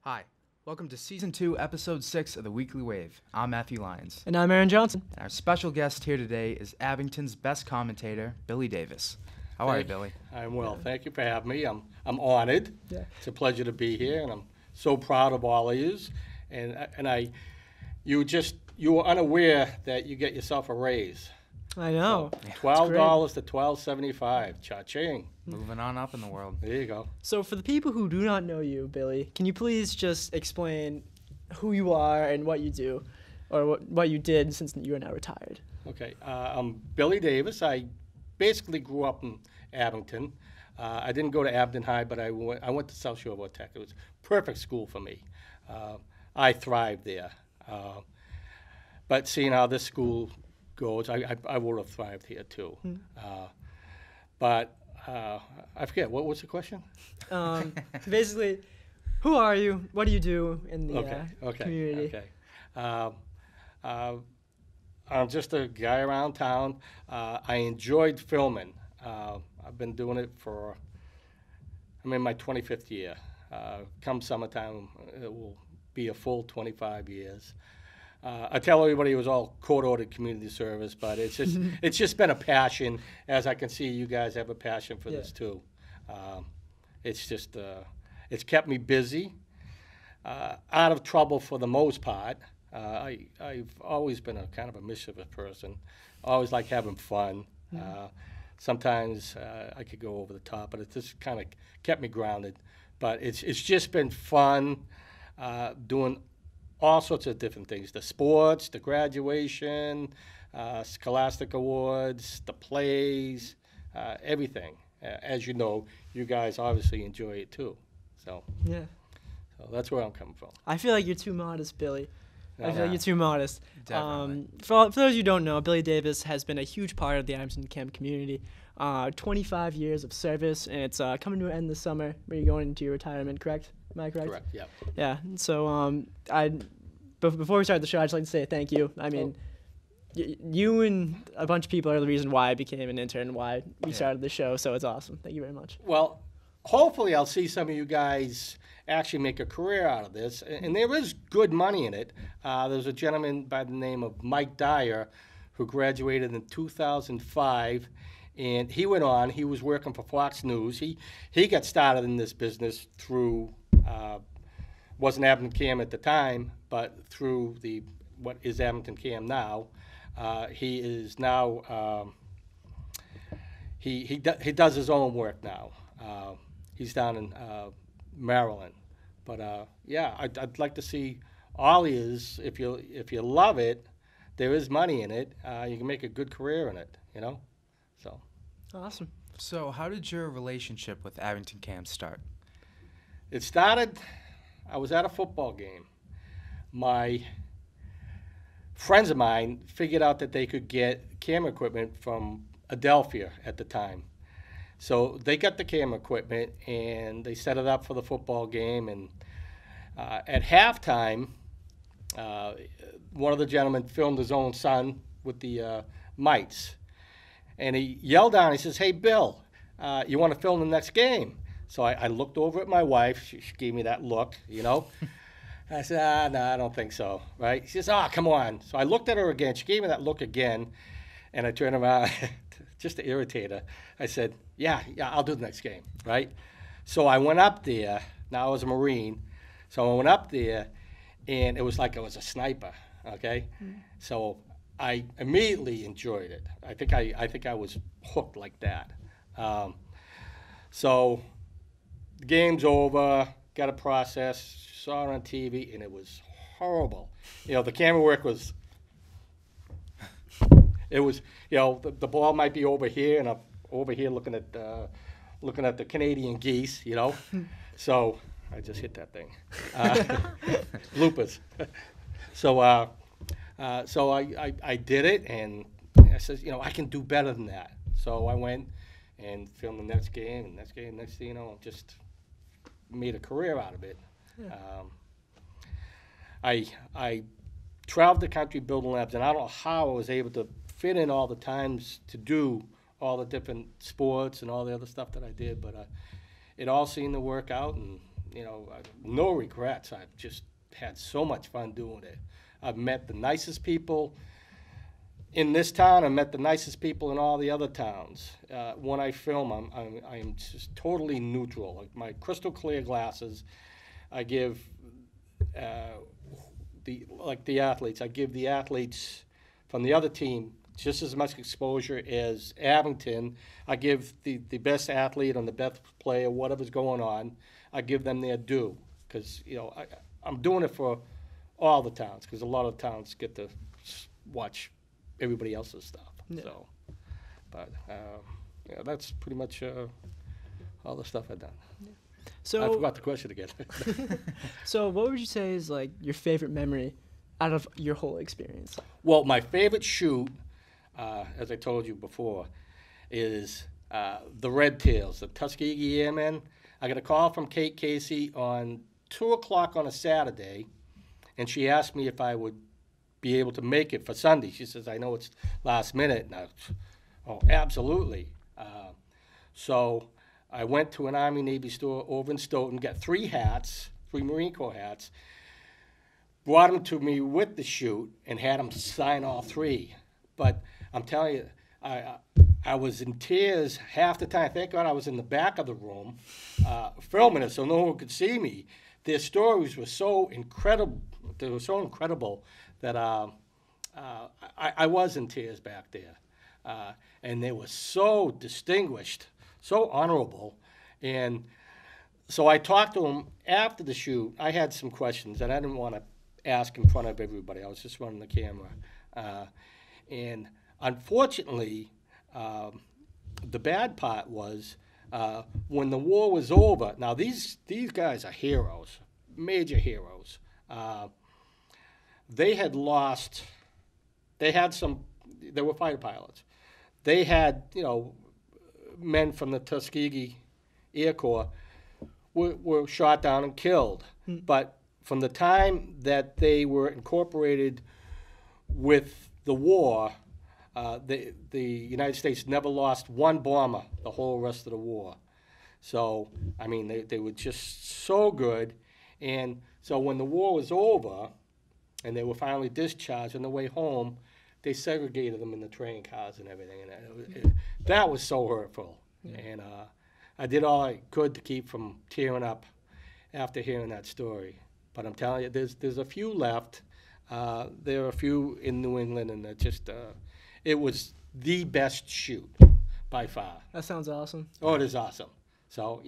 Hi, welcome to Season 2, Episode 6 of The Weekly Wave. I'm Matthew Lyons. And I'm Aaron Johnson. And our special guest here today is Abington's best commentator, Billy Davis. How are you, Billy? I'm well. Thank you for having me. I'm honored. Yeah. It's a pleasure to be here, and I'm so proud of all of you. You were unaware that you get yourself a raise. I know. $12 to $12.75. Cha-ching. Moving on up in the world. There you go. So for the people who do not know you, Billy, can you please just explain who you are and what you do, or what you did since you are now retired? Okay. I'm Billy Davis. I basically grew up in Abington. I didn't go to Abington High, but I went to South Shore Tech. It was a perfect school for me. I thrived there. But seeing how this school goes, I would have thrived here too. But I forget, what was the question? Basically, who are you? What do you do in the community? Okay. I'm just a guy around town. I enjoyed filming. I've been doing it I'm in my 25th year. Come summertime, it will be a full 25 years. I tell everybody it was all court-ordered community service, but it's just been a passion. As I can see, you guys have a passion for this too. It's kept me busy, out of trouble for the most part. I've always been a kind of a mischievous person. Always like having fun. Sometimes I could go over the top, but it just kind of kept me grounded. But it's just been fun doing all sorts of different things, the sports, the graduation, scholastic awards, the plays, everything. As you know, you guys obviously enjoy it too. So that's where I'm coming from. I feel like you're too modest, Billy. I feel like you're too modest. Definitely. For those who don't know, Billy Davis has been a huge part of the Abington camp community. 25 years of service, and it's coming to an end this summer where you're going into your retirement, correct? Am I correct? Correct, yeah. Yeah, so before we start the show, I'd just like to say thank you. I mean, you and a bunch of people are the reason why I became an intern, why we started the show, so it's awesome. Thank you very much. Well, hopefully I'll see some of you guys actually make a career out of this, and there is good money in it. There's a gentleman by the name of Mike Dyer who graduated in 2005, and he went on. He was working for Fox News. He got started in this business through, wasn't Abington Cam at the time, but through what is Abington Cam now. He is now, he does his own work now. He's down in Maryland. But I'd like to see all yous, if you love it, there is money in it. You can make a good career in it, So. Awesome. So how did your relationship with Abington Cam start? It started, I was at a football game. My friends of mine figured out that they could get camera equipment from Adelphia at the time. So they got the camera equipment, and they set it up for the football game. And at halftime, one of the gentlemen filmed his own son with the mites. And he yelled down, he says, "Hey, Bill, you want to film the next game?" So I looked over at my wife. She gave me that look, I said, no, I don't think so, right? She says, come on. So I looked at her again. She gave me that look again, and I turned around just to irritate her. I said, yeah, I'll do the next game, right? So I went up there. Now I was a Marine. So I went up there, and it was like I was a sniper, okay? So I immediately enjoyed it. I think I was hooked like that. So the game's over, got a process, saw it on TV, and it was horrible. The camera work was, the ball might be over here, and I'm over here looking at the Canadian geese, So I just hit that thing. Bloopers. So I did it, and I said, I can do better than that. So I went and filmed the next game, next thing you know, just made a career out of it. I traveled the country building labs, and I don't know how I was able to fit in all the times to do all the different sports and all the other stuff that I did, but it all seemed to work out, and no regrets. I've just had so much fun doing it. I've met the nicest people in this town. I've met the nicest people in all the other towns. When I film, I'm just totally neutral. Like my crystal clear glasses, I give the athletes. I give the athletes from the other team just as much exposure as Abington. I give the best athlete and the best player, whatever's going on, I give them their due. Because, I'm doing it for all the towns, because a lot of towns get to watch everybody else's stuff. Yeah. So, but, that's pretty much all the stuff I've done. So I forgot the question again. So what would you say is like your favorite memory out of your whole experience? Well, my favorite shoot, as I told you before, is the Red Tails, the Tuskegee Airmen. I got a call from Kate Casey on 2 o'clock on a Saturday, and she asked me if I would be able to make it for Sunday. She says, I know it's last minute. And absolutely. So I went to an Army-Navy store over in Stoughton, got 3 Marine Corps hats, brought them to me with the shoot, and had them sign all 3. But I'm telling you, I was in tears half the time. Thank God I was in the back of the room filming it so no one could see me. Their stories were so incredible. They were so incredible that I was in tears back there. And they were so distinguished, so honorable. And so I talked to them after the shoot. I had some questions that I didn't want to ask in front of everybody. I was just running the camera. And unfortunately, the bad part was when the war was over. Now these guys are heroes, major heroes. They had lost. They were fighter pilots. They had men from the Tuskegee Air Corps were shot down and killed. But from the time that they were incorporated with the war, the United States never lost one bomber the whole rest of the war. So, I mean, they were just so good. And so when the war was over and they were finally discharged on the way home, they segregated them in the train cars and everything. And that was so hurtful. Yeah. And I did all I could to keep from tearing up after hearing that story. But I'm telling you, there's a few left. There are a few in New England, and it was the best shoot by far. That sounds awesome. Oh, it is awesome. So,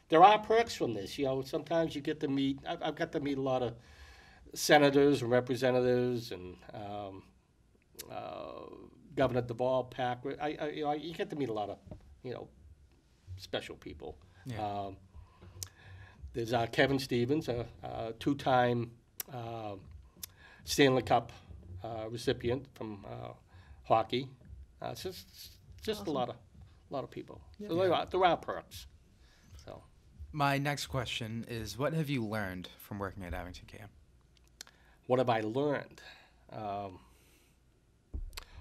there are perks from this. Sometimes you get to meet, I've got to meet a lot of senators and representatives and Governor Deval, Packard. You get to meet a lot of, special people. Yeah. There's Kevin Stevens, a 2-time Stanley Cup recipient from hockey. It's just awesome. a lot of people. Yeah. So there are perks. So, my next question is, what have you learned from working at Abington Camp? What have I learned? Well,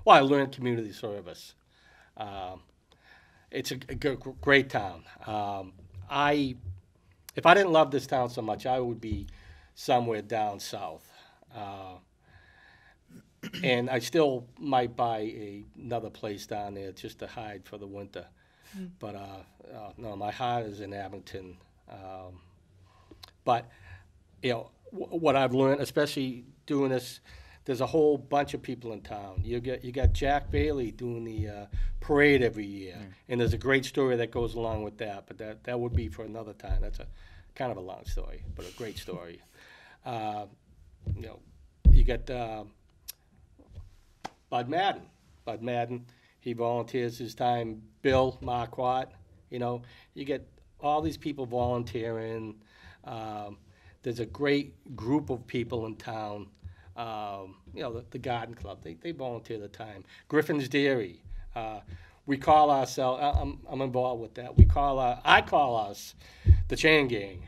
I learned community service. It's a great town. If I didn't love this town so much, I would be somewhere down south. And I still might buy another place down there just to hide for the winter. But no, my heart is in Abington. But what I've learned, especially doing this, there's a whole bunch of people in town. You got Jack Bailey doing the parade every year, and there's a great story that goes along with that. But that would be for another time. That's a kind of a long story, but a great story. You got Bud Madden. Bud Madden, he volunteers his time. Bill Marquardt, you get all these people volunteering. There's a great group of people in town. The Garden Club, they volunteer the time. Griffin's Dairy, we call ourselves, I'm involved with that. I call us the Chain Gang.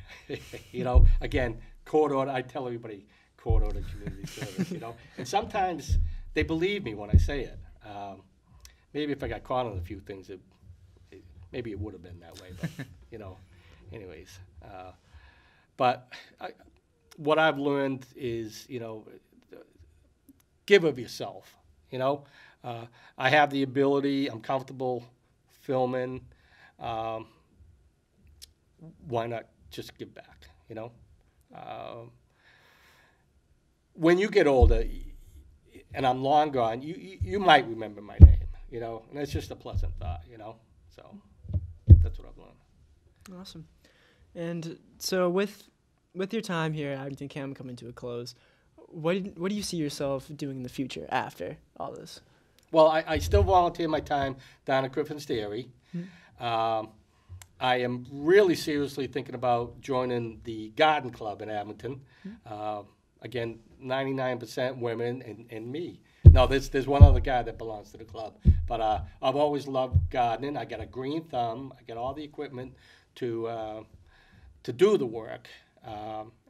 Again, court order, I tell everybody court order community service, And sometimes they believe me when I say it. Maybe if I got caught on a few things, maybe it would have been that way, but, anyways. but what I've learned is, give of yourself. I have the ability. I'm comfortable filming. Why not just give back? When you get older, and I'm long gone, you might remember my name. And it's just a pleasant thought. So that's what I've learned. Awesome. And so with your time here at Abington Cam coming to a close, what do you see yourself doing in the future after all this? Well, I still volunteer my time down at Griffin's Dairy. Mm-hmm. I am really seriously thinking about joining the garden club in Abington. Mm-hmm. Again, 99% women and me. No, there's one other guy that belongs to the club. But I've always loved gardening. I got a green thumb. I got all the equipment to do the work.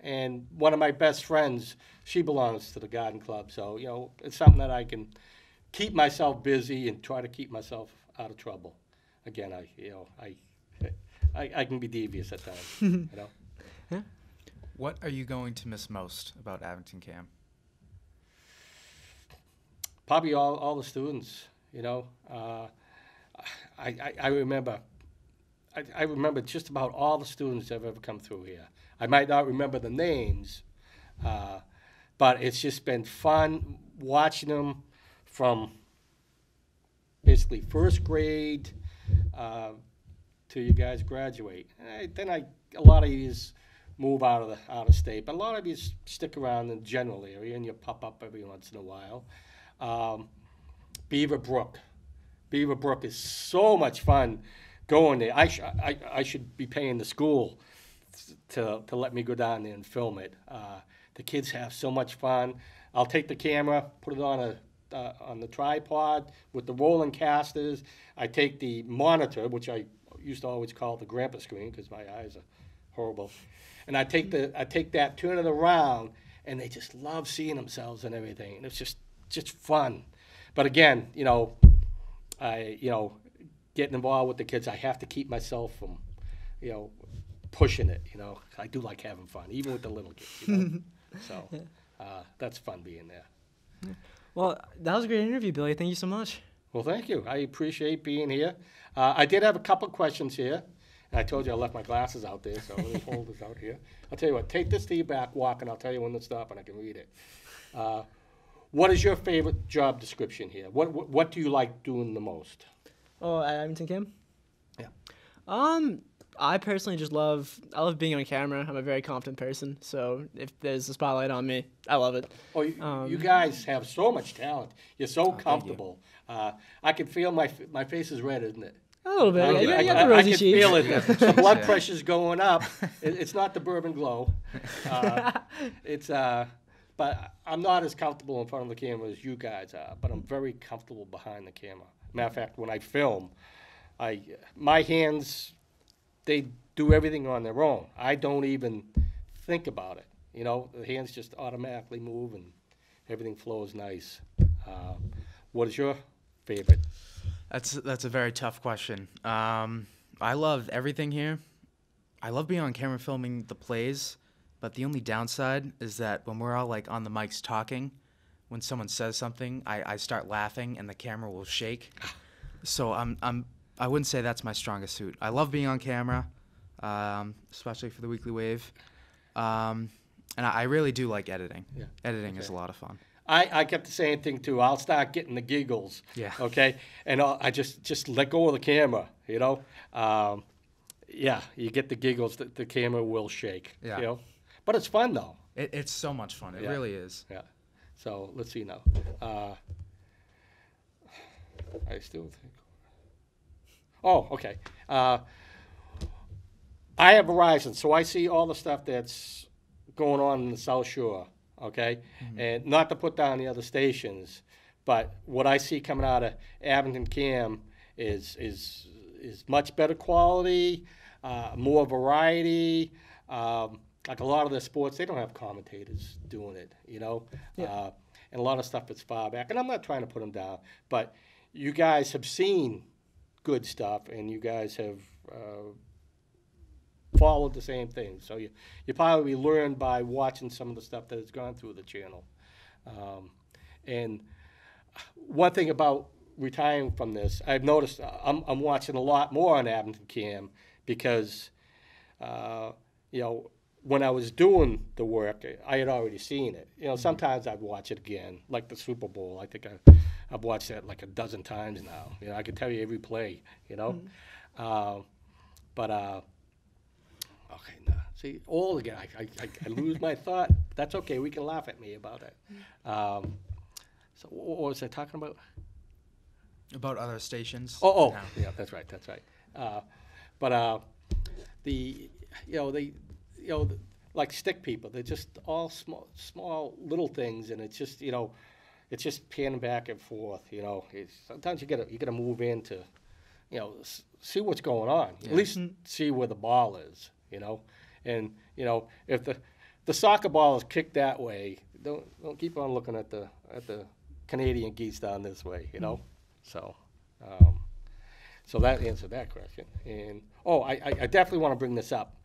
And one of my best friends, she belongs to the garden club. So, it's something that I can keep myself busy and try to keep myself out of trouble. Again, I can be devious at times, Yeah. What are you going to miss most about Abington Cam? Probably all the students, I remember just about all the students that have ever come through here. I might not remember the names, but it's just been fun watching them from basically first grade till you guys graduate. Then a lot of you move out of state, but a lot of you stick around in the general area and you pop up every once in a while. Beaver Brook is so much fun going there. I should be paying the school to let me go down there and film it. The kids have so much fun. I'll take the camera, put it on the tripod with the rolling casters. I take the monitor, which I used to always call the grandpa screen because my eyes are horrible, and I take that, turn it around, and they just love seeing themselves and everything. And it's just fun. But again, getting involved with the kids, I have to keep myself from, pushing it. I do like having fun, even with the little kids. So that's fun being there. Well, that was a great interview, Billy. Thank you so much. Well, thank you. I appreciate being here. I did have a couple questions here. And I told you I left my glasses out there, so let me hold this out here. I'll tell you what, take this to your back walk, and I'll tell you when to stop, and I can read it. What is your favorite job description here? What do you like doing the most? Oh, at Abington Cam? Yeah. I personally I love being on camera. I'm a very confident person, so if there's a spotlight on me, I love it. Oh, you guys have so much talent. You're so comfortable. I can feel my face is red, isn't it? A little bit. You got the rosy cheeks. I can feel it. The blood pressure's going up. It's not the bourbon glow. But I'm not as comfortable in front of the camera as you guys are. But I'm very comfortable behind the camera. Matter of fact, when I film, my hands, they do everything on their own. I don't even think about it. The hands just automatically move and everything flows nice. What is your favorite? That's a very tough question. I love everything here. I love being on camera filming the plays, but the only downside is that when we're all like on the mics talking, when someone says something, I start laughing and the camera will shake. So I wouldn't say that's my strongest suit. I love being on camera, especially for the Weekly Wave, and I really do like editing. Yeah. Editing is a lot of fun. I get the same thing too. I'll start getting the giggles. Yeah. Okay. And I just let go of the camera. Yeah. You get the giggles. The camera will shake. Yeah. But it's fun though. It's so much fun. It really is. Yeah. So let's see now. I still think. Oh, okay. I have Verizon, so I see all the stuff that's going on in the South Shore. Okay, and not to put down the other stations, but what I see coming out of Abington Cam is much better quality, more variety. Like a lot of the sports, they don't have commentators doing it, Yeah. And a lot of stuff that's far back. And I'm not trying to put them down, but you guys have seen good stuff, and you guys have followed the same thing. So you probably learn by watching some of the stuff that has gone through the channel. And one thing about retiring from this, I've noticed I'm watching a lot more on Abington Cam because, when I was doing the work, I had already seen it. Sometimes I'd watch it again, like the Super Bowl. I think I've watched that like a dozen times now. I can tell you every play, But, okay, no. See, all again, I lose my thought. That's okay. We can laugh at me about it. So what was I talking about? About other stations. Oh, No. yeah, that's right. Like stick people, they're just all small little things, and it's just panning back and forth. Sometimes you gotta move in to, see what's going on. Yeah. At least see where the ball is. And if the soccer ball is kicked that way, don't keep on looking at the Canadian geese down this way. So. So that answered that question. And I definitely want to bring this up.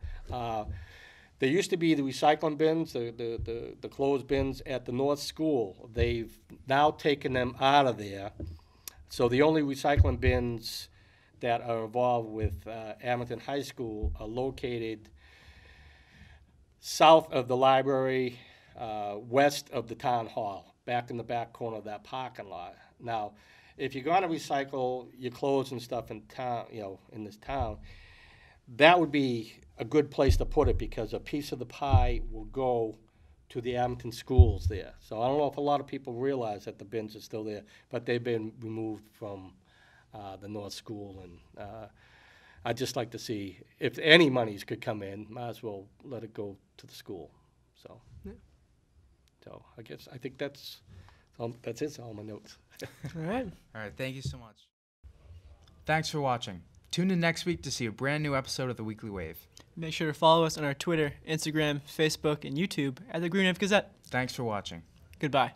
There used to be the recycling bins, the closed bins at the North School. They've now taken them out of there. So the only recycling bins that are involved with Abington High School are located south of the library, west of the town hall, back in the back corner of that parking lot. Now, if you're going to recycle your clothes and stuff in town, in this town, that would be a good place to put it because a piece of the pie will go to the Abington schools there. So I don't know if a lot of people realize that the bins are still there, but they've been removed from the North School. And I'd just like to see if any monies could come in, might as well let it go to the school. So, so I think that's it. All my notes. All right. All right, thank you so much. Thanks for watching. Tune in next week to see a brand new episode of The Weekly Wave. Make sure to follow us on our Twitter, Instagram, Facebook, and YouTube at the Green Wave Gazette. Thanks for watching. Goodbye.